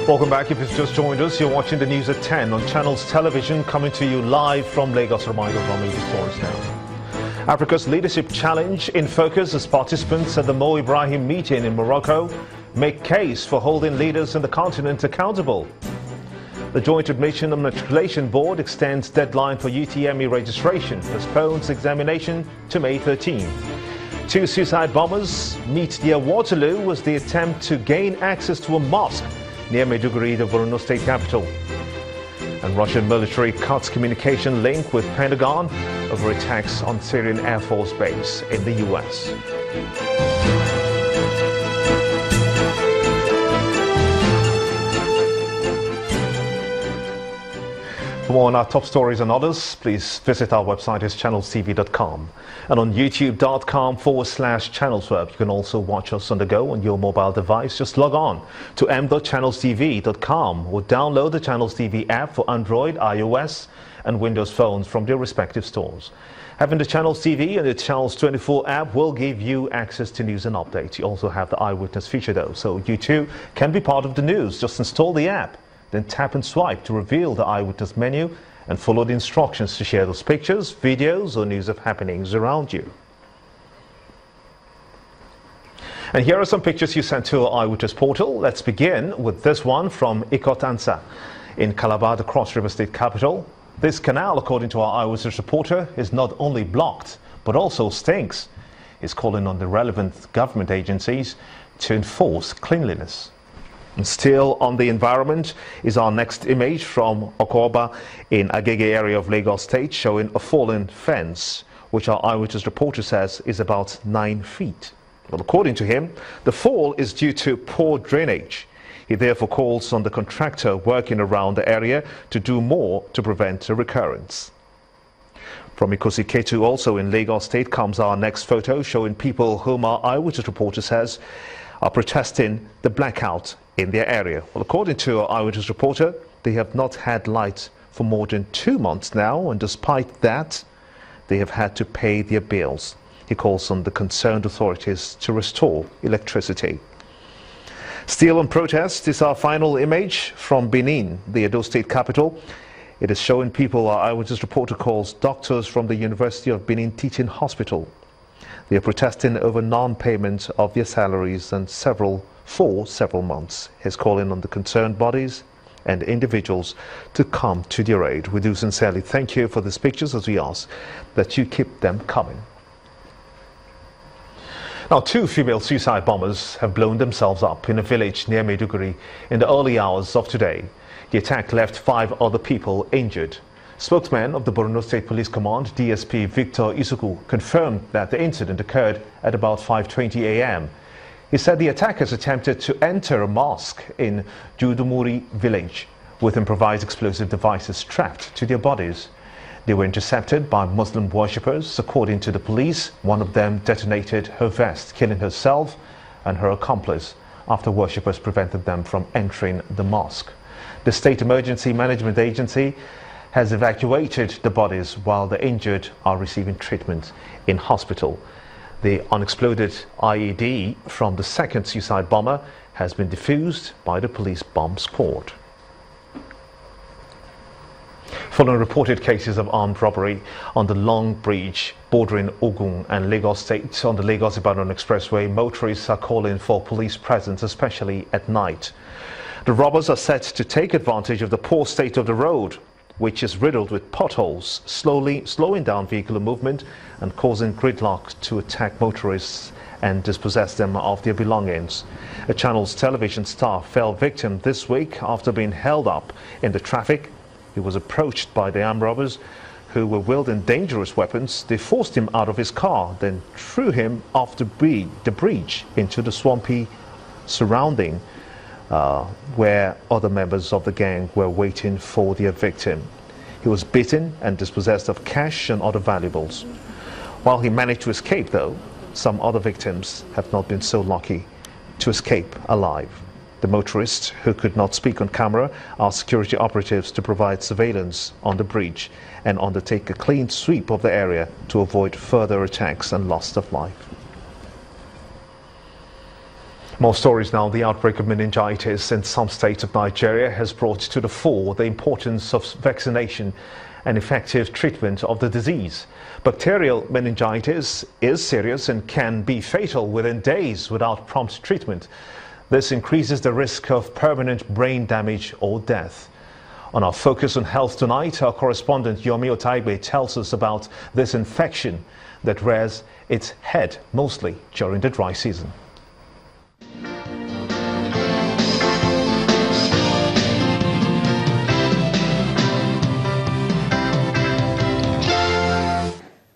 Welcome back. If you've just joined us, you're watching the news at 10 on Channels Television, coming to you live from Lagos. Reminder of our major stories now. Africa's Leadership Challenge in focus as participants at the Mo Ibrahim meeting in Morocco make case for holding leaders in the continent accountable. The Joint Admission and Matriculation Board extends deadline for UTME registration, postpones examination to May 13. Two suicide bombers meet near Waterloo as they attempt to gain access to a mosque near Maiduguri, the Borno state capital. And Russian military cuts communication link with Pentagon over attacks on Syrian Air Force base in the US. For more on our top stories and others, please visit our website is channelstv.com and on youtube.com/channelsweb. You can also watch us on the go on your mobile device. Just log on to m.channelstv.com or download the Channels TV app for Android, iOS and Windows phones from their respective stores. Having the Channels TV and the Channels 24 app will give you access to news and updates. You also have the Eyewitness feature though, so you too can be part of the news. Just install the app. Then tap and swipe to reveal the Eyewitness menu and follow the instructions to share those pictures, videos or news of happenings around you. And here are some pictures you sent to our Eyewitness portal. Let's begin with this one from Ikotansa in Calabar, the Cross River State capital. This canal, according to our Eyewitness reporter, is not only blocked but also stinks. He's calling on the relevant government agencies to enforce cleanliness. And still on the environment is our next image from Okoba in Agege area of Lagos State, showing a fallen fence, which our Eyewitness reporter says is about 9 feet. Well, according to him, the fall is due to poor drainage. He therefore calls on the contractor working around the area to do more to prevent a recurrence. From Ikosi-Ketu, also in Lagos State, comes our next photo showing people whom our Eyewitness reporter says are protesting the blackout in their area. Well, according to our Eyewitness reporter, they have not had light for more than 2 months now, and despite that, they have had to pay their bills. He calls on the concerned authorities to restore electricity. Still on protest is our final image from Benin, the Edo State capital. It is showing people our Eyewitness reporter calls doctors from the University of Benin Teaching Hospital. They are protesting over non-payment of their salaries and for several months. He's calling on the concerned bodies and individuals to come to their aid. We do sincerely thank you for these pictures, as we ask that you keep them coming. Now, 2 female suicide bombers have blown themselves up in a village near Maiduguri in the early hours of today. The attack left 5 other people injured. Spokesman of the Borno State Police Command, DSP Victor Isuku, confirmed that the incident occurred at about 5:20 a.m. He said the attackers attempted to enter a mosque in Judumuri village with improvised explosive devices strapped to their bodies. They were intercepted by Muslim worshippers. According to the police, one of them detonated her vest, killing herself and her accomplice after worshippers prevented them from entering the mosque. The State Emergency Management Agency has evacuated the bodies while the injured are receiving treatment in hospital. The unexploded IED from the second suicide bomber has been defused by the police bomb squad. Following reported cases of armed robbery on the Long Bridge bordering Ogun and Lagos State on the Lagos-Ibadan Expressway, motorists are calling for police presence, especially at night. The robbers are set to take advantage of the poor state of the road, which is riddled with potholes, slowing down vehicular movement and causing gridlock to attack motorists and dispossess them of their belongings. A Channels Television star fell victim this week after being held up in the traffic. He was approached by the armed robbers who were wielding dangerous weapons. They forced him out of his car, then threw him off the bridge into the swampy surrounding where other members of the gang were waiting for their victim. He was beaten and dispossessed of cash and other valuables. While he managed to escape, though, some other victims have not been so lucky to escape alive. The motorist, who could not speak on camera, asked security operatives to provide surveillance on the bridge and undertake a clean sweep of the area to avoid further attacks and loss of life. More stories now. The outbreak of meningitis in some states of Nigeria has brought to the fore the importance of vaccination and effective treatment of the disease. Bacterial meningitis is serious and can be fatal within days without prompt treatment. This increases the risk of permanent brain damage or death. On our Focus on Health tonight, our correspondent Yomi Otaigbe tells us about this infection that rears its head mostly during the dry season.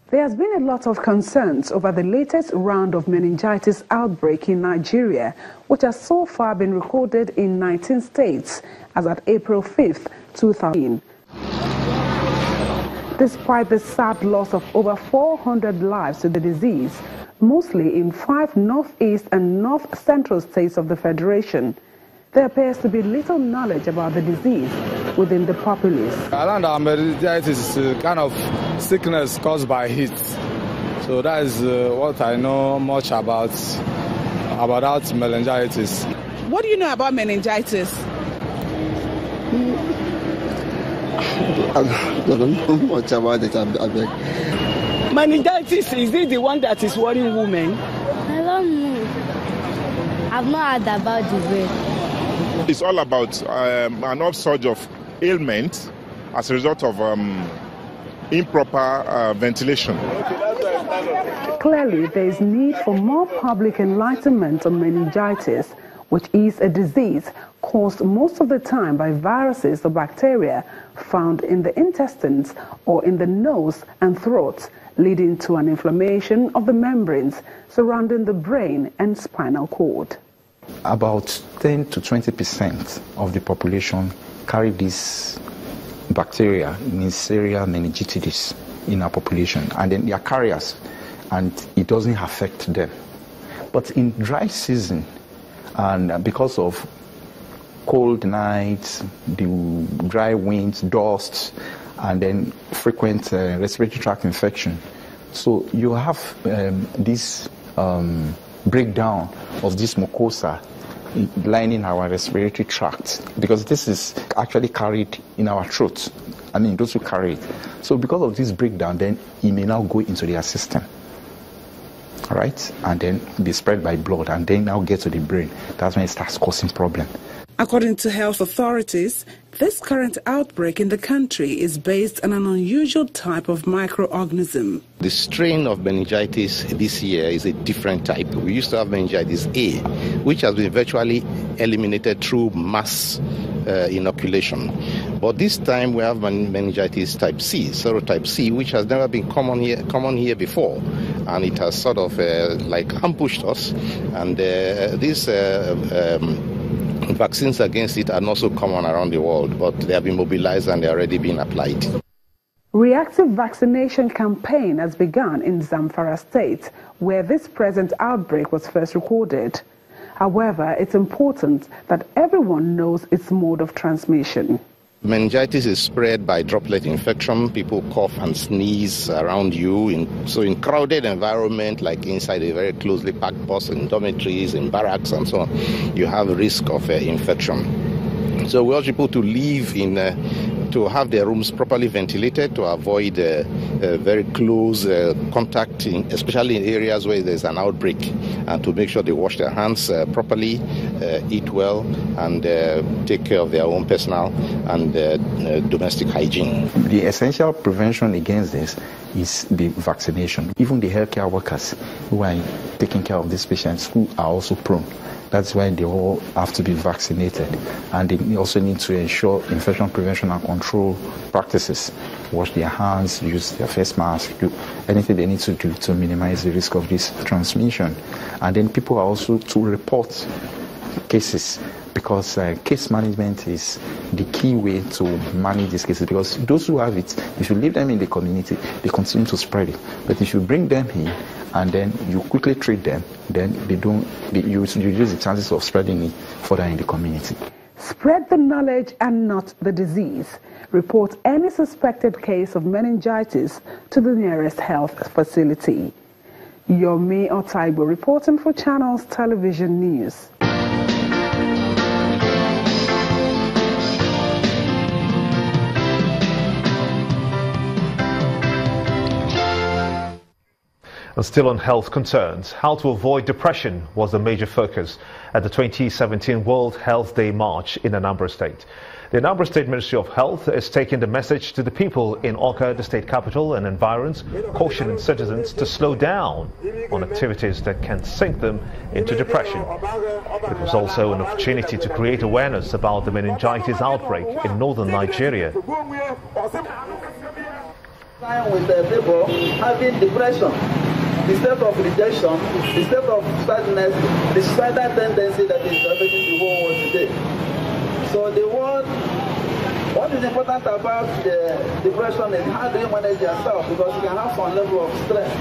There has been a lot of concerns over the latest round of meningitis outbreak in Nigeria, which has so far been recorded in 19 states as at April 5th, 2000. Despite the sad loss of over 400 lives to the disease, mostly in 5 northeast and north central states of the Federation, there appears to be little knowledge about the disease within the populace. Around our meningitis is kind of sickness caused by heat. So that is what I know much about meningitis. What do you know about meningitis? I don't know much about it. Meningitis, is it the one that is worrying women? I don't know. I've not heard about the brain. It's all about an upsurge of ailment as a result of improper ventilation. Clearly, there is need for more public enlightenment on meningitis, which is a disease caused most of the time by viruses or bacteria found in the intestines or in the nose and throat, leading to an inflammation of the membranes surrounding the brain and spinal cord. About 10 to 20% of the population carry this bacteria, Neisseria meningitis, in our population, and then they are carriers, and it doesn't affect them. But in dry season, and because of cold nights, the dry winds, dust, and then frequent respiratory tract infection, so you have this breakdown of this mucosa lining our respiratory tract, because this is actually carried in our throat. I mean, those who carry it. So because of this breakdown, then it may now go into their system, right? And then be spread by blood, and then now get to the brain. That's when it starts causing problems. According to health authorities, this current outbreak in the country is based on an unusual type of microorganism. The strain of meningitis this year is a different type. We used to have meningitis A, which has been virtually eliminated through mass inoculation. But this time we have meningitis type C, serotype C, which has never been common here before. And it has sort of like ambushed us. And these vaccines against it are not so common around the world, but they have been mobilized and they're already being applied. Reactive vaccination campaign has begun in Zamfara State, where this present outbreak was first recorded. However, it's important that everyone knows its mode of transmission. Meningitis is spread by droplet infection. People cough and sneeze around you. So in crowded environment, like inside a very closely packed bus, in dormitories, in barracks and so on, you have a risk of infection. So we urge people to live to have their rooms properly ventilated, to avoid very close contact, especially in areas where there's an outbreak, and to make sure they wash their hands properly, eat well, and take care of their own personal and domestic hygiene. The essential prevention against this is the vaccination. Even the healthcare workers who are taking care of these patients who are also prone, that's why they all have to be vaccinated. And they also need to ensure infection prevention and control practices. Wash their hands, use their face mask, do anything they need to do to minimize the risk of this transmission. And then people are also to report cases, because case management is the key way to manage these cases, because those who have it, if you leave them in the community, they continue to spread it. But if you bring them in and then you quickly treat them, then you reduce the chances of spreading it further in the community. Spread the knowledge and not the disease. Report any suspected case of meningitis to the nearest health facility. Yomi Otaigbe reporting for Channels Television News. And still on health concerns, how to avoid depression was the major focus at the 2017 World Health Day March in Anambra State. The Anambra State Ministry of Health is taking the message to the people in Awka, the state capital, and environs, cautioning citizens to slow down on activities that can sink them into depression. It was also an opportunity to create awareness about the meningitis outbreak in northern Nigeria. With the people having depression, the state of rejection, the state of sadness, the suicidal tendency that is affecting the whole world today. So the world, what is important about the depression is how do you manage yourself, because you can have some level of stress.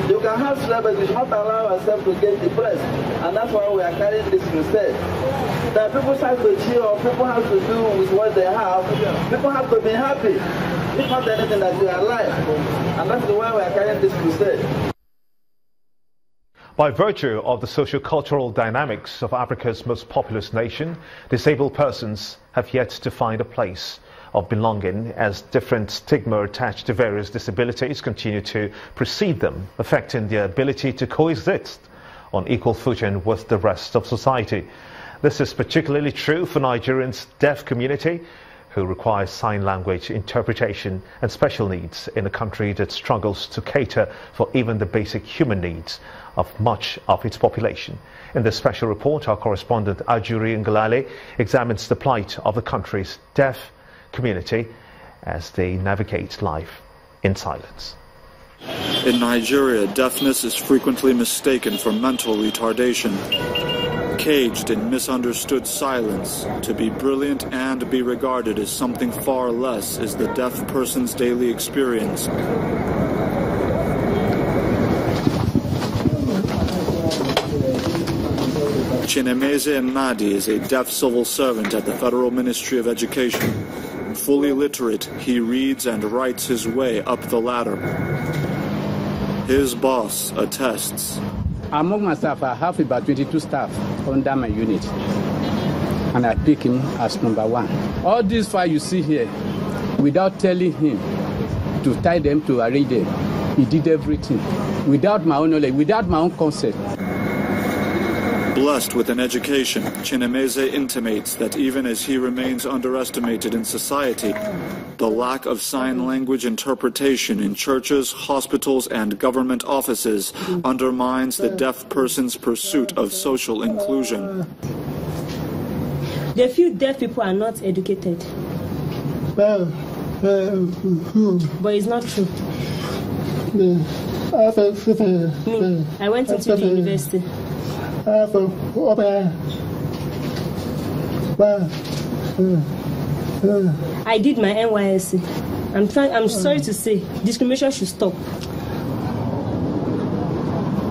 You can have stress, but you should not allow yourself to get depressed. And that's why we are carrying this crusade. That people have to chill, people have to do with what they have, people have to be happy. It's not anything that you are alive. And that's the way we are carrying this crusade. By virtue of the socio-cultural dynamics of Africa's most populous nation, disabled persons have yet to find a place of belonging, as different stigma attached to various disabilities continue to precede them, affecting their ability to coexist on equal footing with the rest of society. This is particularly true for Nigerians' deaf community, who requires sign language interpretation and special needs in a country that struggles to cater for even the basic human needs of much of its population. In this special report, our correspondent Ajuri Ngalale examines the plight of the country's deaf community as they navigate life in silence. In Nigeria, deafness is frequently mistaken for mental retardation. Caged in misunderstood silence, to be brilliant and be regarded as something far less is the deaf person's daily experience. Chinemeze Madi is a deaf civil servant at the Federal Ministry of Education. Fully literate, he reads and writes his way up the ladder. His boss attests. Among myself, I have about 22 staff under my unit, and I pick him as number one. All these five you see here, without telling him to tie them, to arrange them, he did everything without my own knowledge, without my own consent. Blessed with an education, Chinemeze intimates that even as he remains underestimated in society, the lack of sign language interpretation in churches, hospitals, and government offices undermines the deaf person's pursuit of social inclusion. They feel deaf people are not educated. But it's not true. Me, I went into the university. I did my NYSC. I'm sorry to say, discrimination should stop.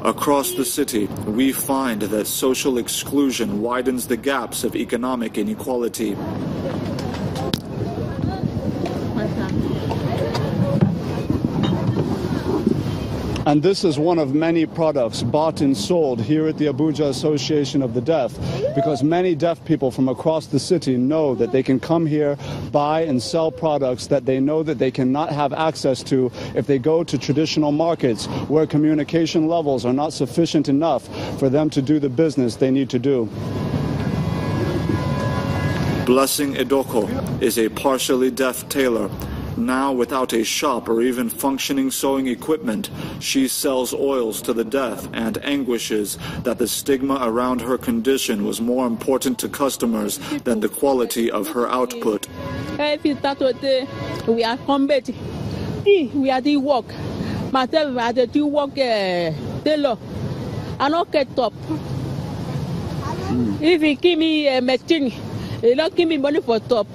Across the city, we find that social exclusion widens the gaps of economic inequality. And this is one of many products bought and sold here at the Abuja Association of the Deaf, because many deaf people from across the city know that they can come here, buy and sell products that they know that they cannot have access to if they go to traditional markets where communication levels are not sufficient enough for them to do the business they need to do. Blessing Edoko is a partially deaf tailor. Now, without a shop or even functioning sewing equipment, she sells oils to the deaf and anguishes that the stigma around her condition was more important to customers than the quality of her output. We are combating. We are the work. Myself, I had to work tailor. I don't get top. If you give me a machine, you don't give me money for top.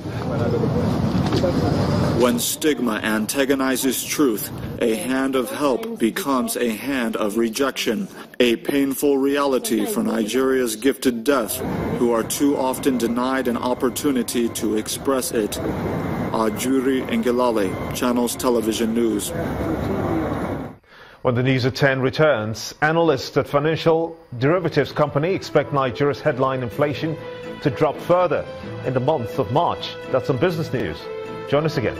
When stigma antagonizes truth, a hand of help becomes a hand of rejection, a painful reality for Nigeria's gifted deaf, who are too often denied an opportunity to express it. Ajuri Ngalale, Channels Television News. When the news at 10 returns, analysts at financial derivatives company expect Nigeria's headline inflation to drop further in the month of March. That's on Business News. Join us again.